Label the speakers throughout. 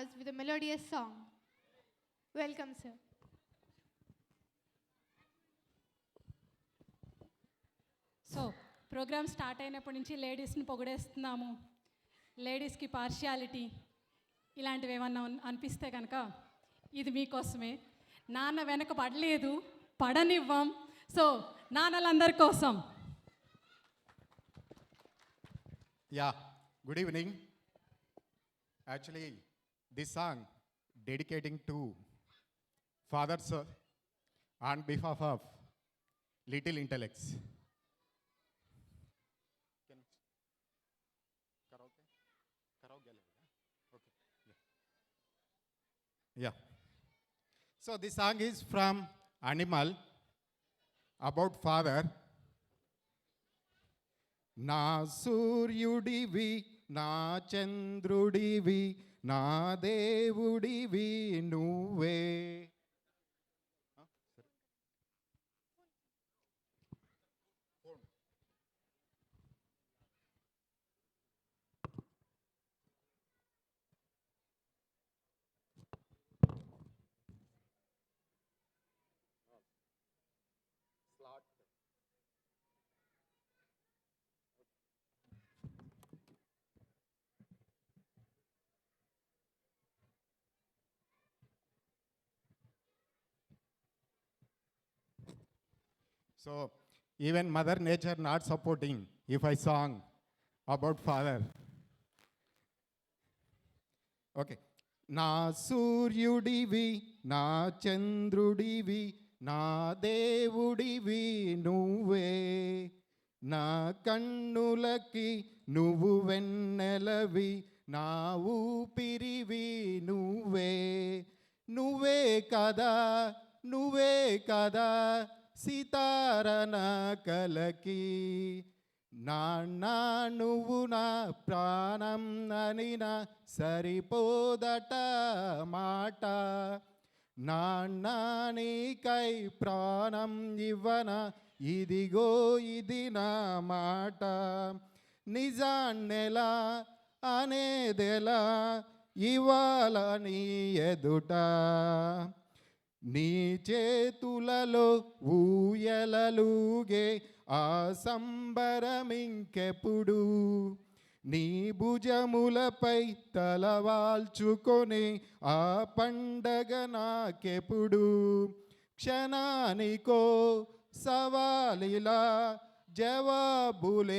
Speaker 1: us with a melodious song. Welcome, sir.
Speaker 2: So programme start అయినప్పటి నుంచి లేడీస్ని పొగిడేస్తున్నాము, లేడీస్కి partiality ఇలాంటివి ఏమన్నా అనిపిస్తే కనుక ఇది మీకోసమే. నాన్న వెనక పడలేదు, పడనివ్వం. సో నాన్నలందరి కోసం.
Speaker 3: Yeah, good evening. Actually, this song dedicating to fathers on behalf of little intellects. Yeah. So this song is from Animal about father. నా సూర్యుడివి, నా చంద్రుడివి, నా దేవుడివి నువ్వే. So even Mother Nature not supporting if I song about father. Okay. నా సూర్యుడివి, నా చంద్రుడివి, నా దేవుడివి నువ్వే. నా కన్నులకి నువ్వు వెన్నెలవి, నా ఊపిరివి నువ్వే. నువ్వే కదా, నువ్వే కదా సితారన కలకి. నాన్న నువ్వు నా ప్రాణం అనినా సరిపోదట మాట. నాన్న నీకై ప్రాణం ఇవ్వన, ఇదిగో ఇది నా మాట. నిజాన్నెలా అనేదెలా ఇవాళ నీ ఎదుట. నీ చేతులలో ఊయలలుగే ఆ సంబరమింకెప్పుడు. నీ భుజములపై తలవాల్చుకొని ఆ పండగ నాకెప్పుడు. క్షణానికో సవాలిలా జవాబులేదెప్పుడు.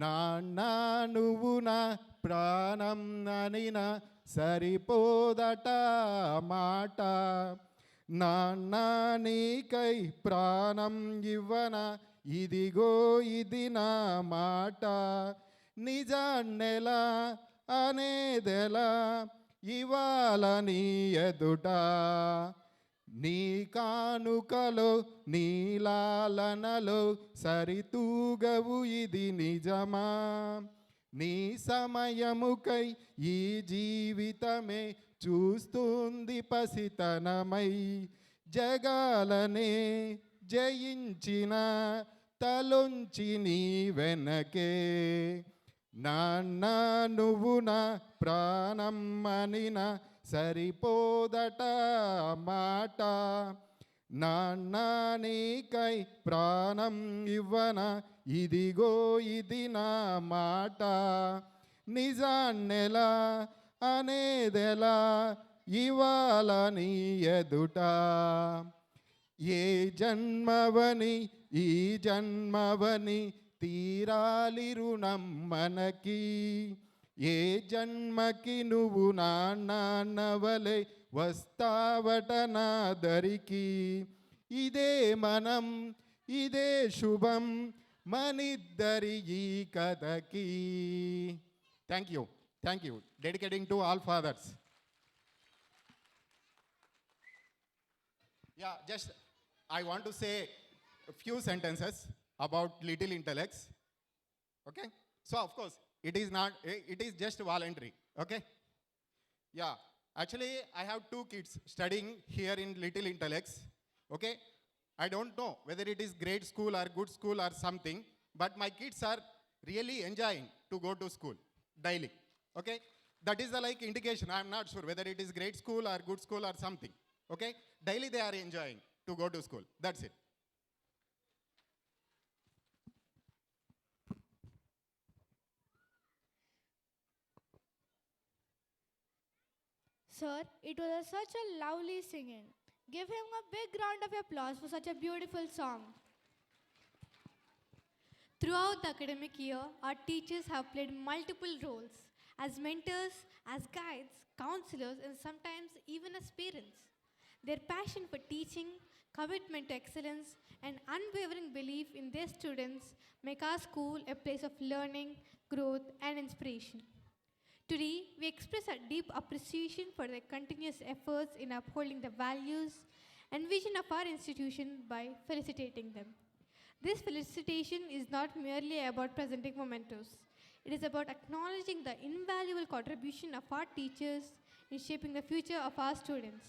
Speaker 3: నాన్న నువ్వు నా ప్రాణం అనినా సరిపోదట మాట. నాన్న నీకై ప్రాణం ఇవ్వన, ఇదిగో ఇది నా మాట. నిజాన్నెలా అనేదెలా ఇవాళ నీ ఎదుట. నీ కానుకలో నీలాలనలో సరితూగవు ఇది నిజమా. నీ సమయముకై ఈ జీవితమే చూస్తుంది పసితనమై. జగాలనే జయించిన తలొంచి నీ వెనకే. నాన్న నువ్వు నా ప్రాణం అనినా సరిపోదట మాట. నాన్న నీకై ప్రాణం ఇవ్వన, ఇదిగో ఇది నా మాట. నిజాన్నెలా అనేదెలా ఇవాళ నీ ఎదుట. ఏ జన్మవని ఈ జన్మవని తీరాలి రుణం మనకి. ఏ జన్మకి నువ్వు నాన్నవలే వస్తావట నా దరికి. ఇదే మనం, ఇదే శుభం మనిద్దరి ఈ కథకి. Thank you, thank you. Dedicating to all fathers. Yeah, just I want to say a few sentences about little intellects. Okay? So of course, it is just voluntary. Okay? Yeah. Actually, I have two kids studying here in Little Intellects. Okay? I don't know whether it is great school or good school or something, but my kids are really enjoying to go to school daily. Okay? That is the like indication. I am not sure whether it is great school or good school or something. Okay? Daily they are enjoying to go to school. That's it.
Speaker 1: Sir, it was such a lovely singing. Give him a big round of applause for such a beautiful song. Throughout the academic year, our teachers have played multiple roles as mentors, as guides, counselors, and sometimes even as parents. Their passion for teaching, commitment to excellence, and unwavering belief in their students make our school a place of learning, growth, and inspiration. Today, we express our deep appreciation for their continuous efforts in upholding the values and vision of our institution by felicitating them. This felicitation is not merely about presenting mementos. It is about acknowledging the invaluable contribution of our teachers in shaping the future of our students.